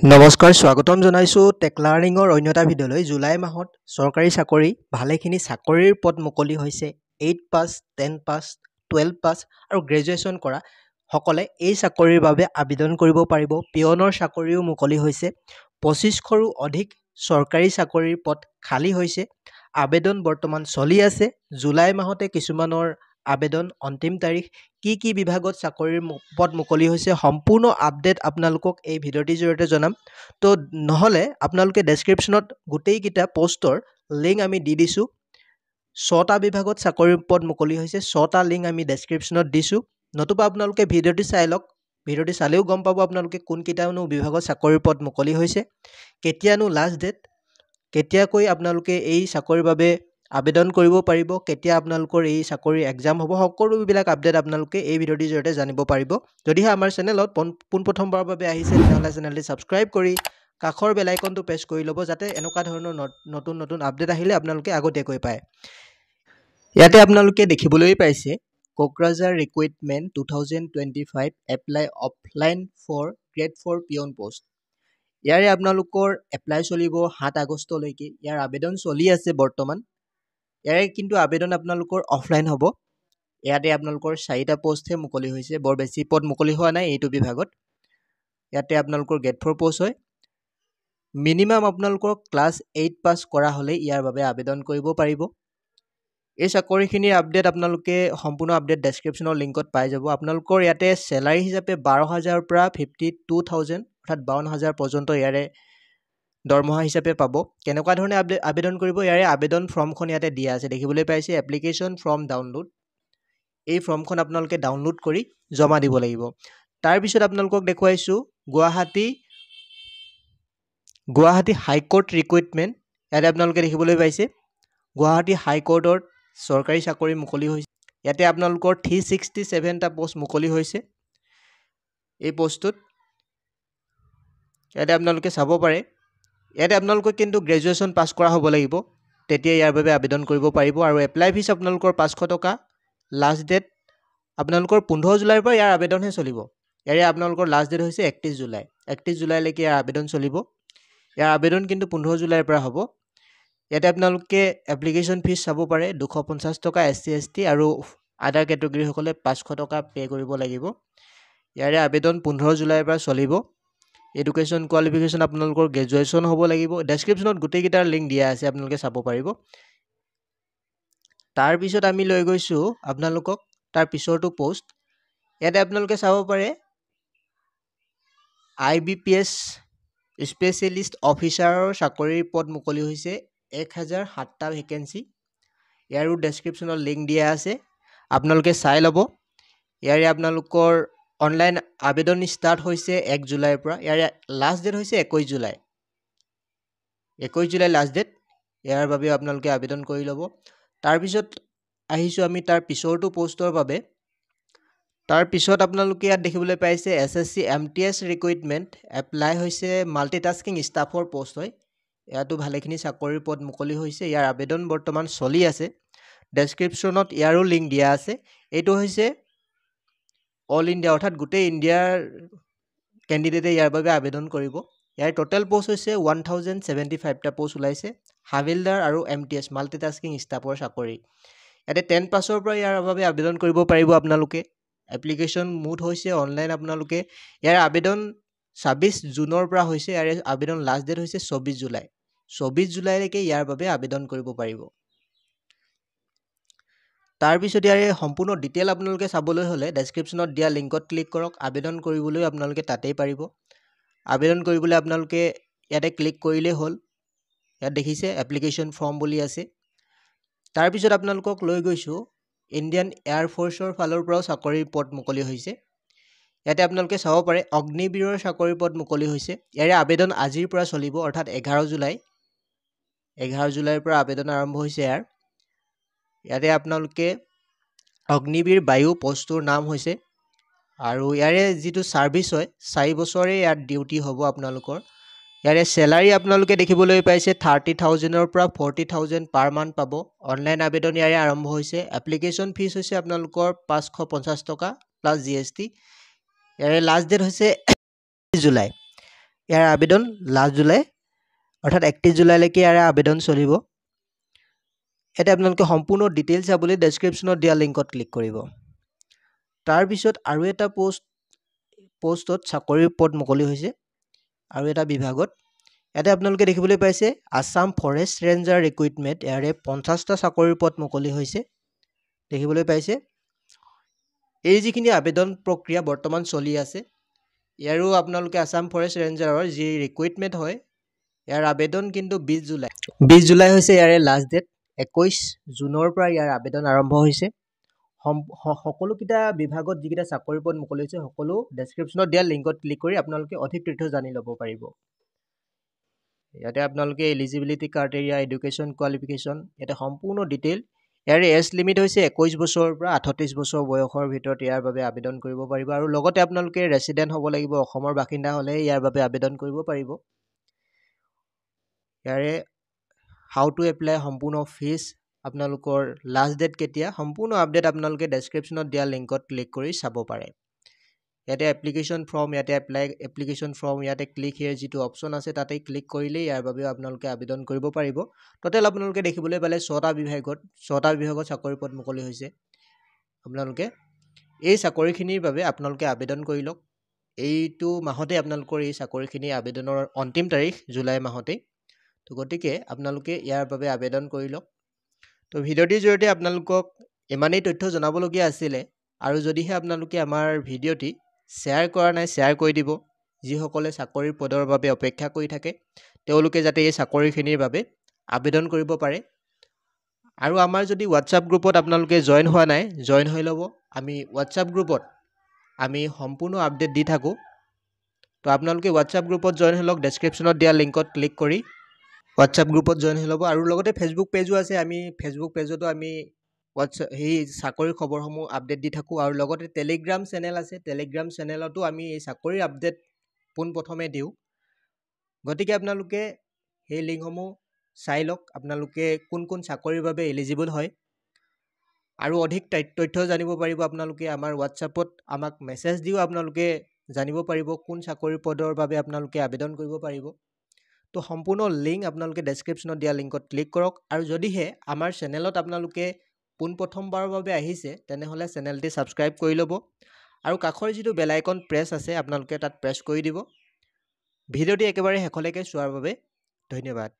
নমস্কাৰ স্বাগতম জনাইছো টেক লাৰ্ণিঙৰ অন্যটা ভিডিঅ'লৈ। জুলাই মাহত চৰকাৰী চাকৰি ভালেখিনি চাকৰিৰ পদ মুকলি হৈছে। 8 পাছ 10 পাছ 12 পাছ আৰু গ্ৰেজুৱেশ্যন কৰা সকলে এই চাকৰিৰ বাবে আবেদন কৰিব পাৰিব। পিয়নৰ চাকৰিও মুকলি হৈছে। 2500ৰো অধিক চৰকাৰী চাকৰিৰ পদ খালী হৈছে। আবেদন বৰ্তমান চলি আছে। জুলাই মাহতে কিছুমানৰ আবেদন অন্তিম তাৰিখ। কি বিভাগত চাকৰিৰ পদ মুকলি হৈছে সম্পূৰ্ণ আপডেট আপোনালোকক এই ভিডিঅ'টিৰ জৰিয়তে জনাম। তো নহ'লে আপোনালোকে ডেছক্ৰিপশ্যনত গোটেইকেইটা পোষ্টৰ লিংক আমি দি দিছোঁ। 6টা বিভাগত চাকৰিৰ পদ মুকলি হৈছে। 6টা লিংক আমি ডেছক্ৰিপশ্যনত দিছোঁ। নতুবা আপোনালোকে ভিডিঅ'টি চাই লওক। ভিডিঅ'টি চালেও গম পাব আপোনালোকে কোনকেইটানো বিভাগত চাকৰিৰ পদ মুকলি হৈছে, কেতিয়ানো লাষ্ট ডেট, কেতিয়াকৈ আপোনালোকে এই চাকৰিৰ বাবে আবেদন কৰিব পাৰিব, কেতিয়া আপোনালোকৰ এই চাকৰি এক্সাম হ'ব, সকলোবিলাক আপডেট আপোনালোকে এই ভিডিঅ'টিৰ জৰিয়তে জানিব পাৰিব। যদিহে আমাৰ চেনেলত পোনপ্ৰথমবাৰৰ বাবে আহিছে তেতিয়াহ'লে চেনেলটি ছাবস্ক্ৰাইব কৰি কাষৰ বেল আইকনটো প্ৰেছ কৰি ল'ব, যাতে এনেকুৱা ধৰণৰ নতুন আপডেট আহিলে আপোনালোকে আগতীয়াকৈ পায়। ইয়াতে আপোনালোকে দেখিবলৈ পাইছে Kokrajhar recruitment 2025 apply offline for grade 4 peon post. ইয়াৰে আপোনালোকৰ এপ্লাই চলিব 7 আগষ্টলৈকে। ইয়াৰ আবেদন চলি আছে বৰ্তমান। ইয়াৰে কিন্তু আবেদন আপোনালোকৰ অফলাইন হ'ব। ইয়াতে আপোনালোকৰ 4টা পোষ্টহে মুকলি হৈছে, বৰ বেছি পদ মুকলি হোৱা নাই এইটো বিভাগত। ইয়াতে আপোনালোকৰ গ্ৰেড 4 পোষ্ট হয়। মিনিমাম আপোনালোকৰ ক্লাছ 8 পাছ কৰা হ'লে ইয়াৰ বাবে আবেদন কৰিব পাৰিব। এই চাকৰিখিনিৰ আপডেট আপোনালোকে সম্পূৰ্ণ আপডেট ডেছক্ৰিপশ্যনৰ লিংকত পাই যাব। আপোনালোকৰ ইয়াতে চেলাৰী হিচাপে 12,000ৰ পৰা 52,000 অৰ্থাৎ 52,000 পৰ্যন্ত ইয়াৰে দৰমহা হিচাপে পাব। কেনেকুৱা ধৰণে আবেদন কৰিব, ইয়াৰে আবেদন ফৰ্মখন ইয়াতে দিয়া আছে, দেখিবলৈ পাইছে এপ্লিকেশ্যন ফৰ্ম ডাউনলোড। এই ফৰ্মখন আপোনালোকে ডাউনলোড কৰি জমা দিব লাগিব। তাৰপিছত আপোনালোকক দেখুৱাইছোঁ গুৱাহাটী হাইকোৰ্ট ৰিক্ৰুইটমেণ্ট। ইয়াতে আপোনালোকে দেখিবলৈ পাইছে গুৱাহাটী হাইকোৰ্টত চৰকাৰী চাকৰি মুকলি হৈছে। ইয়াতে আপোনালোকৰ 367টা পোষ্ট মুকলি হৈছে। এই পোষ্টটোত ইয়াতে আপোনালোকে চাব পাৰে। ইয়াতে আপোনালোকে কিন্তু গ্ৰেজুৱেশ্যন পাছ কৰা হ'ব লাগিব, তেতিয়া ইয়াৰ বাবে আবেদন কৰিব পাৰিব। আৰু এপ্লাই ফিজ আপোনালোকৰ 500 টকা। লাষ্ট ডেট আপোনালোকৰ 15 জুলাইৰ পৰা ইয়াৰ আবেদনহে চলিব। ইয়াৰে আপোনালোকৰ লাষ্ট ডেট হৈছে 31 জুলাই। 31 জুলাইলৈকে ইয়াৰ আবেদন চলিব। ইয়াৰ আবেদন কিন্তু 15 জুলাইৰ পৰা হ'ব। ইয়াতে আপোনালোকে এপ্লিকেশ্যন ফিজ চাব পাৰে 250 টকা। SC ST আৰু আদাৰ কেটেগৰীসকলে 500 টকা পে' কৰিব লাগিব। ইয়াৰে আবেদন 15 জুলাইৰ পৰা চলিব। এডুকেশ্যন কোৱালিফিকেশ্যন আপোনালোকৰ গ্ৰেজুৱেশ্যন হ'ব লাগিব। ডেছক্ৰিপশ্যনত গোটেইকেইটাৰ লিংক দিয়া আছে, আপোনালোকে চাব পাৰিব। তাৰপিছত আমি লৈ গৈছোঁ আপোনালোকক তাৰ পিছৰটো পোষ্ট। ইয়াতে আপোনালোকে চাব পাৰে IBPS স্পেচিয়েলিষ্ট অফিচাৰৰ চাকৰিৰ পদ মুকলি হৈছে। 1007টা ভেকেঞ্চি। ইয়াৰো ডেছক্ৰিপশ্যনত লিংক দিয়া আছে, আপোনালোকে চাই ল'ব। ইয়াৰে আপোনালোকৰ অনলাইন আবেদন ষ্টাৰ্ট হৈছে 1 জুলাইৰ পৰা। ইয়াৰে লাষ্ট ডেট হৈছে 21 জুলাই। 21 July last date. ইয়াৰ বাবে আপোনালোকে আবেদন কৰি ল'ব। তাৰপিছত আহিছোঁ আমি তাৰ পিছৰটো পোষ্টৰ বাবে। তাৰ পিছত আপোনালোকে ইয়াত দেখিবলৈ পাইছে SSC MTS ৰিক্ৰুইটমেণ্ট এপ্লাই হৈছে মাল্টিটাস্কিং ষ্টাফৰ পোষ্ট হয়। ইয়াতো ভালেখিনি চাকৰিৰ পদ মুকলি হৈছে। ইয়াৰ আবেদন বৰ্তমান চলি আছে। ডেছক্ৰিপশ্যনত ইয়াৰো লিংক দিয়া আছে। এইটো হৈছে অল ইণ্ডিয়া অৰ্থাৎ গোটেই ইণ্ডিয়াৰ কেণ্ডিডেটে ইয়াৰ বাবে আবেদন কৰিব। ইয়াৰ টোটেল পোষ্ট হৈছে 1075টা পোষ্ট ওলাইছে। হাবিলদাৰ আৰু MTS মাল্টিটাস্কিং ষ্টাফৰ চাকৰি। ইয়াতে 10 পাছৰ পৰা ইয়াৰ বাবে আবেদন কৰিব পাৰিব আপোনালোকে। এপ্লিকেশ্যন মুড হৈছে অনলাইন। আপোনালোকে ইয়াৰ আবেদন 26 জুনৰ পৰা হৈছে। ইয়াৰে আবেদন লাষ্ট ডেট হৈছে 24 জুলাই। 24 জুলাইলৈকে ইয়াৰ বাবে আবেদন কৰিব পাৰিব। তাৰপিছত ইয়াৰে সম্পূৰ্ণ ডিটেইল আপোনালোকে চাবলৈ হ'লে ডেছক্ৰিপশ্যনত দিয়া লিংকত ক্লিক কৰক। আবেদন কৰিবলৈ আপোনালোকে তাতেই পাৰিব। আবেদন কৰিবলৈ আপোনালোকে ইয়াতে ক্লিক কৰিলেই হ'ল। ইয়াত দেখিছে এপ্লিকেশ্যন ফৰ্ম বুলি আছে। তাৰপিছত আপোনালোকক লৈ গৈছোঁ ইণ্ডিয়ান এয়াৰ ফ'ৰ্চৰ ফালৰ পৰাও চাকৰিৰ পদ মুকলি হৈছে। ইয়াতে আপোনালোকে চাব পাৰে অগ্নিবীৰৰ চাকৰিৰ পদ মুকলি হৈছে। ইয়াৰে আবেদন আজিৰ পৰা চলিব অৰ্থাৎ 11 জুলাই। 11 জুলাইৰ পৰা আবেদন আৰম্ভ হৈছে ইয়াৰ। ইয়াতে আপোনালোকে অগ্নিবীৰ বায়ু পোষ্টটোৰ নাম হৈছে আৰু ইয়াৰে যিটো ছাৰ্ভিচ হয় 4 বছৰে ইয়াত ডিউটি হ'ব আপোনালোকৰ। ইয়াৰে চেলাৰী আপোনালোকে দেখিবলৈ পাইছে 30,000ৰ পৰা 40,000 পাৰ মান্থ পাব। অনলাইন আবেদন ইয়াৰে আৰম্ভ হৈছে। এপ্লিকেশ্যন ফিজ হৈছে আপোনালোকৰ 550 টকা প্লাছ GST। ইয়াৰে লাষ্ট ডেট হৈছে 21 জুলাই। ইয়াৰ আবেদন লাষ্ট জুলাই অৰ্থাৎ 31 জুলাইলৈকে ইয়াৰ আবেদন চলিব। ইয়াতে আপোনালোকে সম্পূৰ্ণ ডিটেইলছ চাবলৈ ডেছক্ৰিপশ্যনত দিয়া লিংকত ক্লিক কৰিব। তাৰপিছত আৰু এটা পোষ্টত চাকৰিৰ পদ মুকলি হৈছে আৰু এটা বিভাগত। ইয়াতে আপোনালোকে দেখিবলৈ পাইছে আছাম ফৰেষ্ট ৰেঞ্জাৰ ৰিক্ৰুইটমেণ্ট, ইয়াৰে 50টা চাকৰিৰ পদ মুকলি হৈছে দেখিবলৈ পাইছে। এই যিখিনি আবেদন প্ৰক্ৰিয়া বৰ্তমান চলি আছে, ইয়াৰো আপোনালোকে আছাম ফৰেষ্ট ৰেঞ্জাৰৰ যি ৰিক্ৰুইটমেণ্ট হয়, ইয়াৰ আবেদন কিন্তু 20 জুলাই হৈছে ইয়াৰে লাষ্ট ডেট। 21 জুনৰ পৰা ইয়াৰ আবেদন আৰম্ভ হৈছে। সকলোকেইটা বিভাগত যিকেইটা চাকৰি পদ মুকলি হৈছে সকলো ডেছক্ৰিপশ্যনত দিয়া লিংকত ক্লিক কৰি আপোনালোকে অধিক তথ্য জানি ল'ব পাৰিব। ইয়াতে আপোনালোকে এলিজিবিলিটি ক্ৰাইটেৰিয়া, এডুকেশ্যন কোৱালিফিকেশ্যন, ইয়াতে সম্পূৰ্ণ ডিটেইল। ইয়াৰে এজ লিমিট হৈছে 21 বছৰৰ পৰা 38 বছৰ বয়সৰ ভিতৰত ইয়াৰ বাবে আবেদন কৰিব পাৰিব আৰু লগতে আপোনালোকে ৰেচিডেণ্ট হ'ব লাগিব, অসমৰ বাসিন্দা হ'লেহে ইয়াৰ বাবে আবেদন কৰিব পাৰিব। ইয়াৰে হাউ টু এপ্লাই, সম্পূৰ্ণ ফিজ, আপোনালোকৰ লাষ্ট ডেট কেতিয়া, সম্পূৰ্ণ আপডেট আপোনালোকে ডেছক্ৰিপশ্যনত দিয়া লিংকত ক্লিক কৰি চাব পাৰে। ইয়াতে এপ্লিকেশ্যন ফৰ্ম, ইয়াতে এপ্লিকেশ্যন ফৰ্ম, ইয়াতে ক্লিক হিয়াৰ যিটো অপশ্যন আছে তাতে ক্লিক কৰিলেই ইয়াৰ বাবেও আপোনালোকে আবেদন কৰিব পাৰিব। টোটেল আপোনালোকে দেখিবলৈ পালে 6টা বিভাগত চাকৰি পদ মুকলি হৈছে। আপোনালোকে এই চাকৰিখিনিৰ বাবে আপোনালোকে আবেদন কৰি লওক। এইটো মাহতে আপোনালোকৰ এই চাকৰিখিনি আবেদনৰ অন্তিম তাৰিখ জুলাই মাহতেই। তো গতিকে আপোনালোকে ইয়াৰ বাবে আবেদন কৰি লওক। তো ভিডিঅ'টিৰ জৰিয়তে আপোনালোকক ইমানেই তথ্য জনাবলগীয়া আছিলে আৰু যদিহে আপোনালোকে আমাৰ ভিডিঅ'টি শ্বেয়াৰ কৰা নাই, শ্বেয়াৰ কৰি দিব। যিসকলে চাকৰিৰ পদৰ বাবে অপেক্ষা কৰি থাকে তেওঁলোকে যাতে এই চাকৰিখিনিৰ বাবে আবেদন কৰিব পাৰে। আৰু আমাৰ যদি হোৱাটছআপ গ্ৰুপত আপোনালোকে জইন হোৱা নাই, জইন হৈ ল'ব। আমি হোৱাটছআপ গ্ৰুপত আমি সম্পূৰ্ণ আপডেট দি থাকোঁ। তো আপোনালোকে হোৱাটছআপ গ্ৰুপত জইন হৈ লওক, ডেছক্ৰিপশ্যনত দিয়া লিংকত ক্লিক কৰি হোৱাটছআপ গ্ৰুপত জইন হৈ ল'ব। আৰু লগতে ফেচবুক পেজো আছে, আমি ফেচবুক পেজতো আমি সেই চাকৰিৰ খবৰসমূহ আপডেট দি থাকোঁ। আৰু লগতে টেলিগ্ৰাম চেনেল আছে, টেলিগ্ৰাম চেনেলতো আমি এই চাকৰিৰ আপডেট পোনপ্ৰথমে দিওঁ। গতিকে আপোনালোকে সেই লিংকসমূহ চাই লওক, আপোনালোকে কোন কোন চাকৰিৰ বাবে এলিজিবল হয় আৰু অধিক তথ্য জানিব পাৰিব। আপোনালোকে আমাৰ হোৱাটছআপত আমাক মেছেজ দিও আপোনালোকে জানিব পাৰিব কোন চাকৰিৰ পদৰ বাবে আপোনালোকে আবেদন কৰিব পাৰিব। তো সম্পূৰ্ণ লিংক আপোনালোকে ডেছক্ৰিপশ্যনত দিয়া লিংকত ক্লিক কৰক। আৰু যদিহে আমাৰ চেনেলত আপোনালোকে পোনপ্ৰথমবাৰৰ বাবে আহিছে তেনেহ'লে চেনেলটি ছাবস্ক্ৰাইব কৰি ল'ব আৰু কাষৰ যিটো বেল আইকন প্ৰেছ আছে আপোনালোকে তাত প্ৰেছ কৰি দিব। ভিডিঅ'টি একেবাৰে শেষলৈকে চোৱাৰ বাবে ধন্যবাদ।